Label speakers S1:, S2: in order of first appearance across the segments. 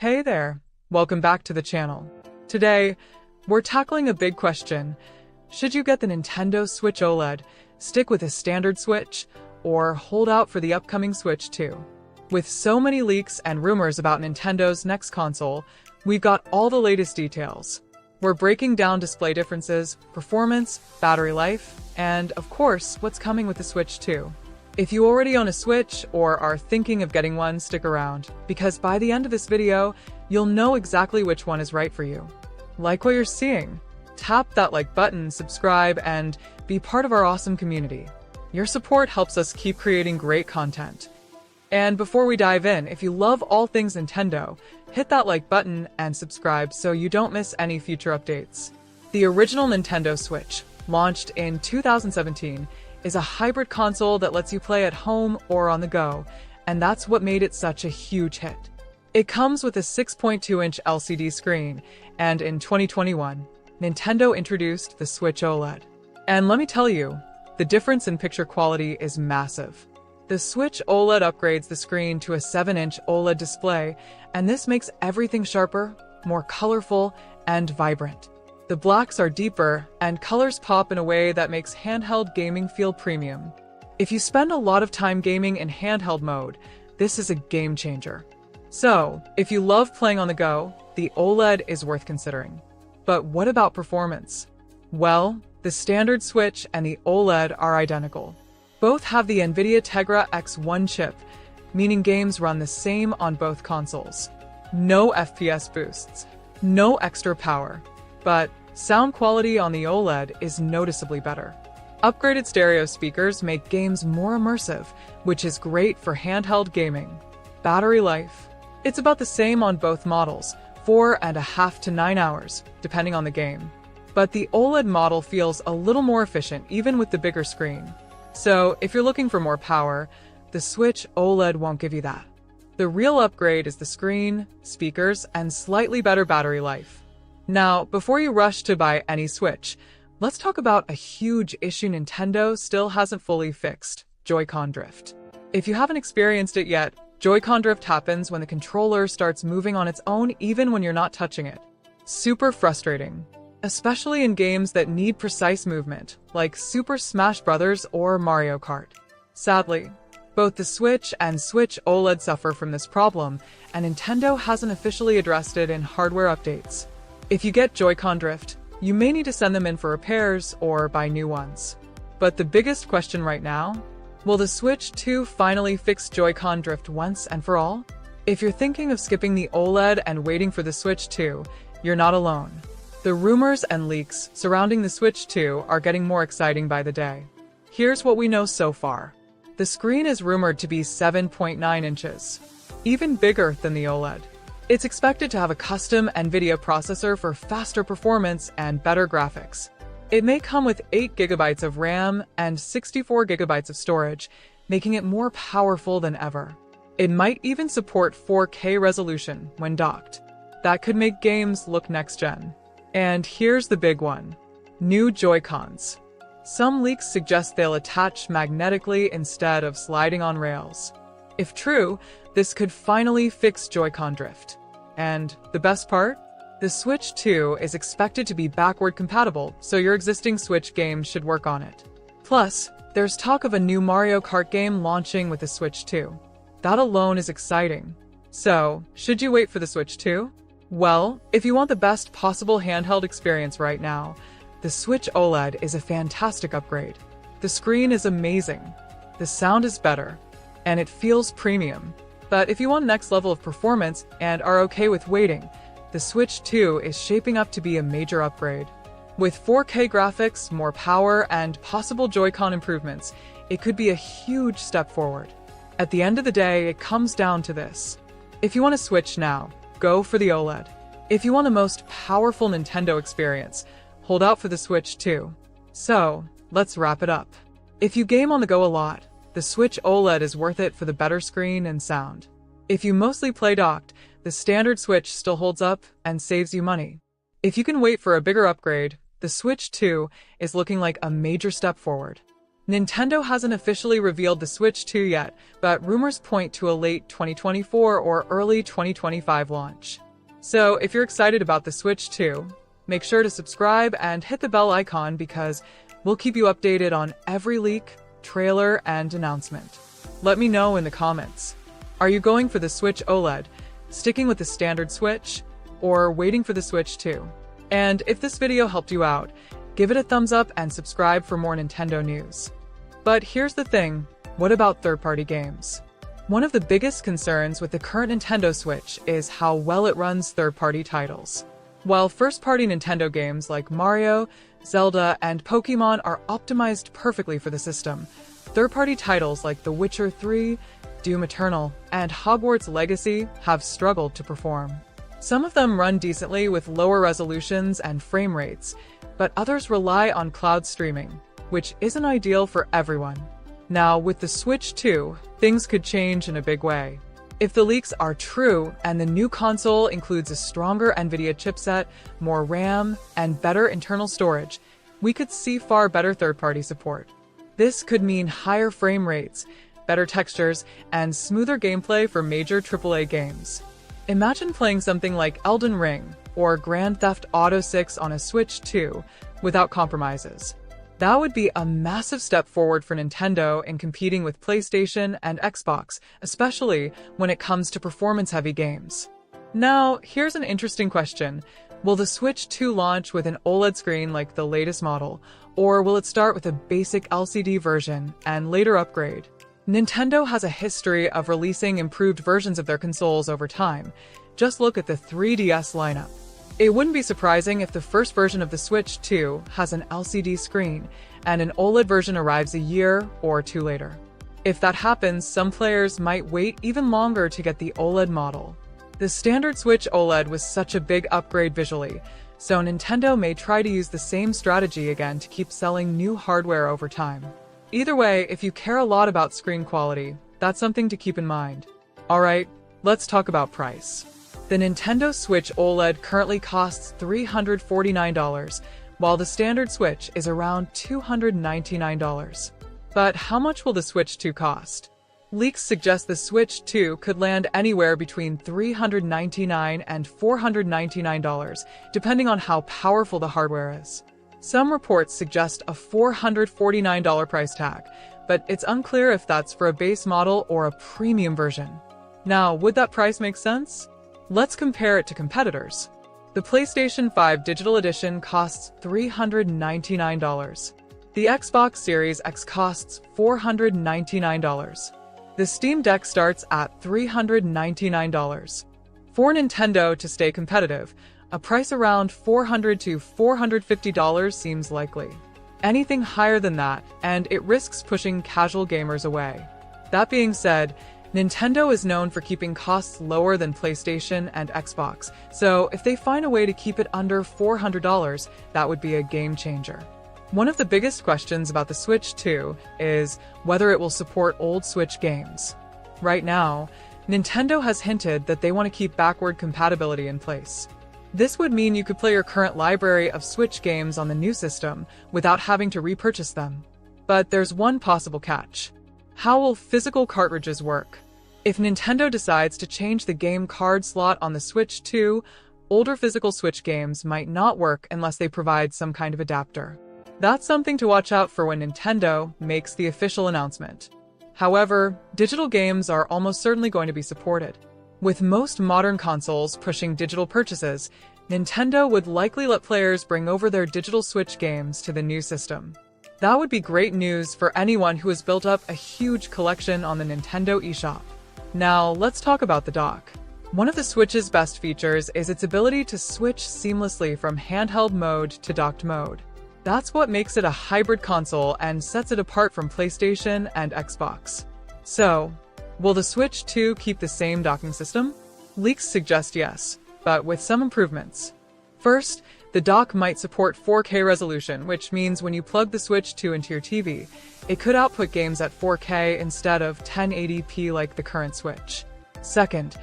S1: Hey there, welcome back to the channel. Today, we're tackling a big question. Should you get the Nintendo Switch OLED, stick with a standard Switch, or hold out for the upcoming Switch 2? With so many leaks and rumors about Nintendo's next console, we've got all the latest details. We're breaking down display differences, performance, battery life, and of course, what's coming with the Switch 2. If you already own a Switch or are thinking of getting one, stick around, because by the end of this video, you'll know exactly which one is right for you. Like what you're seeing? Tap that like button, subscribe, and be part of our awesome community. Your support helps us keep creating great content. And before we dive in, if you love all things Nintendo, hit that like button and subscribe so you don't miss any future updates. The original Nintendo Switch, launched in 2017, is a hybrid console that lets you play at home or on the go, and that's what made it such a huge hit. It comes with a 6.2-inch LCD screen, and in 2021, Nintendo introduced the Switch OLED. And let me tell you, the difference in picture quality is massive. The Switch OLED upgrades the screen to a 7-inch OLED display, and this makes everything sharper, more colorful, and vibrant. The blacks are deeper, and colors pop in a way that makes handheld gaming feel premium. If you spend a lot of time gaming in handheld mode, this is a game changer. So, if you love playing on the go, the OLED is worth considering. But what about performance? Well, the standard Switch and the OLED are identical. Both have the NVIDIA Tegra X1 chip, meaning games run the same on both consoles. No FPS boosts, no extra power, but sound quality on the OLED is noticeably better. Upgraded stereo speakers make games more immersive, which is great for handheld gaming. Battery life. It's about the same on both models, 4.5 to 9 hours, depending on the game. But the OLED model feels a little more efficient even with the bigger screen. So, if you're looking for more power, the Switch OLED won't give you that. The real upgrade is the screen, speakers, and slightly better battery life. Now, before you rush to buy any Switch, let's talk about a huge issue Nintendo still hasn't fully fixed: Joy-Con drift. If you haven't experienced it yet, Joy-Con drift happens when the controller starts moving on its own even when you're not touching it. Super frustrating, especially in games that need precise movement, like Super Smash Bros. Or Mario Kart. Sadly, both the Switch and Switch OLED suffer from this problem, and Nintendo hasn't officially addressed it in hardware updates. If you get Joy-Con drift, you may need to send them in for repairs or buy new ones. But the biggest question right now? Will the Switch 2 finally fix Joy-Con drift once and for all? If you're thinking of skipping the OLED and waiting for the Switch 2, you're not alone. The rumors and leaks surrounding the Switch 2 are getting more exciting by the day. Here's what we know so far. The screen is rumored to be 7.9 inches, even bigger than the OLED. It's expected to have a custom NVIDIA processor for faster performance and better graphics. It may come with 8 GB of RAM and 64 GB of storage, making it more powerful than ever. It might even support 4K resolution when docked. That could make games look next-gen. And here's the big one: new Joy-Cons. Some leaks suggest they'll attach magnetically instead of sliding on rails. If true, this could finally fix Joy-Con drift. And the best part? The Switch 2 is expected to be backward compatible, so your existing Switch games should work on it. Plus, there's talk of a new Mario Kart game launching with the Switch 2. That alone is exciting. So, should you wait for the Switch 2? Well, if you want the best possible handheld experience right now, the Switch OLED is a fantastic upgrade. The screen is amazing, the sound is better, and it feels premium. But if you want next level of performance and are okay with waiting, the Switch 2 is shaping up to be a major upgrade. With 4K graphics, more power, and possible Joy-Con improvements, it could be a huge step forward. At the end of the day, it comes down to this. If you want to Switch now, go for the OLED. If you want the most powerful Nintendo experience, hold out for the Switch 2. So, let's wrap it up. If you game on the go a lot, the Switch OLED is worth it for the better screen and sound. If you mostly play docked, the standard Switch still holds up and saves you money. If you can wait for a bigger upgrade, the Switch 2 is looking like a major step forward. Nintendo hasn't officially revealed the Switch 2 yet, but rumors point to a late 2024 or early 2025 launch. So if you're excited about the Switch 2, make sure to subscribe and hit the bell icon because we'll keep you updated on every leak, trailer, and announcement. Let me know in the comments. Are you going for the Switch OLED, sticking with the standard Switch, or waiting for the Switch 2? And if this video helped you out, give it a thumbs up and subscribe for more Nintendo news. But here's the thing, what about third-party games? One of the biggest concerns with the current Nintendo Switch is how well it runs third-party titles. While first-party Nintendo games like Mario, Zelda, and Pokémon are optimized perfectly for the system, third-party titles like The Witcher 3, Doom Eternal, and Hogwarts Legacy have struggled to perform. Some of them run decently with lower resolutions and frame rates, but others rely on cloud streaming, which isn't ideal for everyone. Now, with the Switch 2, things could change in a big way. If the leaks are true and the new console includes a stronger NVIDIA chipset, more RAM, and better internal storage, we could see far better third-party support. This could mean higher frame rates, better textures, and smoother gameplay for major AAA games. Imagine playing something like Elden Ring or Grand Theft Auto 6 on a Switch 2 without compromises. That would be a massive step forward for Nintendo in competing with PlayStation and Xbox, especially when it comes to performance-heavy games. Now, here's an interesting question. Will the Switch 2 launch with an OLED screen like the latest model, or will it start with a basic LCD version and later upgrade? Nintendo has a history of releasing improved versions of their consoles over time. Just look at the 3DS lineup. It wouldn't be surprising if the first version of the Switch 2 has an LCD screen and an OLED version arrives a year or two later. If that happens, some players might wait even longer to get the OLED model. The standard Switch OLED was such a big upgrade visually, so Nintendo may try to use the same strategy again to keep selling new hardware over time. Either way, if you care a lot about screen quality, that's something to keep in mind. Alright, let's talk about price. The Nintendo Switch OLED currently costs $349, while the standard Switch is around $299. But how much will the Switch 2 cost? Leaks suggest the Switch 2 could land anywhere between $399 and $499, depending on how powerful the hardware is. Some reports suggest a $449 price tag, but it's unclear if that's for a base model or a premium version. Now, would that price make sense? Let's compare it to competitors. The PlayStation 5 Digital Edition costs $399. The Xbox Series X costs $499. The Steam Deck starts at $399. For Nintendo to stay competitive, a price around $400 to $450 seems likely. Anything higher than that, and it risks pushing casual gamers away. That being said, Nintendo is known for keeping costs lower than PlayStation and Xbox, so if they find a way to keep it under $400, that would be a game changer. One of the biggest questions about the Switch 2 is whether it will support old Switch games. Right now, Nintendo has hinted that they want to keep backward compatibility in place. This would mean you could play your current library of Switch games on the new system without having to repurchase them. But there's one possible catch. How will physical cartridges work? If Nintendo decides to change the game card slot on the Switch 2, older physical Switch games might not work unless they provide some kind of adapter. That's something to watch out for when Nintendo makes the official announcement. However, digital games are almost certainly going to be supported. With most modern consoles pushing digital purchases, Nintendo would likely let players bring over their digital Switch games to the new system. That would be great news for anyone who has built up a huge collection on the Nintendo eShop. Now, let's talk about the dock. One of the Switch's best features is its ability to switch seamlessly from handheld mode to docked mode. That's what makes it a hybrid console and sets it apart from PlayStation and Xbox. So, will the Switch 2 keep the same docking system? Leaks suggest yes, but with some improvements. First, the dock might support 4K resolution, which means when you plug the Switch 2 into your TV, it could output games at 4K instead of 1080p like the current Switch. Second,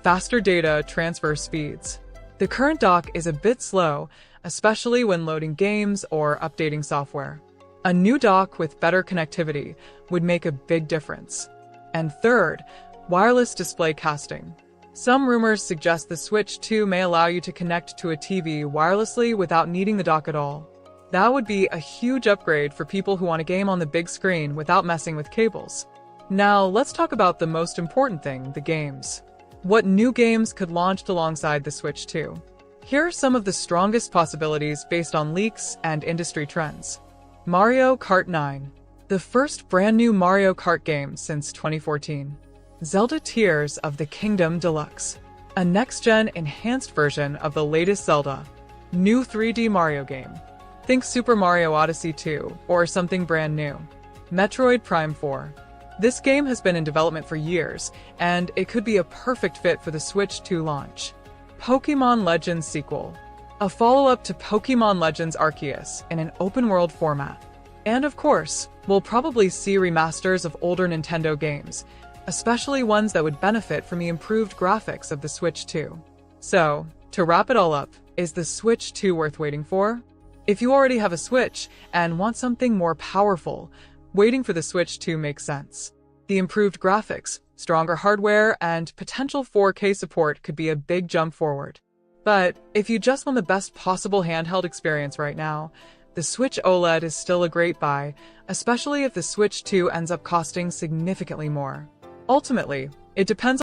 S1: faster data transfer speeds. The current dock is a bit slow, especially when loading games or updating software. A new dock with better connectivity would make a big difference. And third, wireless display casting. Some rumors suggest the Switch 2 may allow you to connect to a TV wirelessly without needing the dock at all. That would be a huge upgrade for people who want to game on the big screen without messing with cables. Now, let's talk about the most important thing, the games. What new games could launch alongside the Switch 2? Here are some of the strongest possibilities based on leaks and industry trends. Mario Kart 9, the first brand new Mario Kart game since 2014. Zelda Tears of the Kingdom Deluxe, a next-gen enhanced version of the latest Zelda. New 3D Mario game. Think Super Mario Odyssey 2 or something brand new. Metroid Prime 4. This game has been in development for years, and it could be a perfect fit for the Switch 2 launch. Pokémon Legends sequel, a follow-up to Pokémon Legends Arceus in an open-world format. And of course, we'll probably see remasters of older Nintendo games, especially ones that would benefit from the improved graphics of the Switch 2. So, to wrap it all up, is the Switch 2 worth waiting for? If you already have a Switch and want something more powerful, waiting for the Switch 2 makes sense. The improved graphics, stronger hardware, and potential 4K support could be a big jump forward. But if you just want the best possible handheld experience right now, the Switch OLED is still a great buy, especially if the Switch 2 ends up costing significantly more. Ultimately, it depends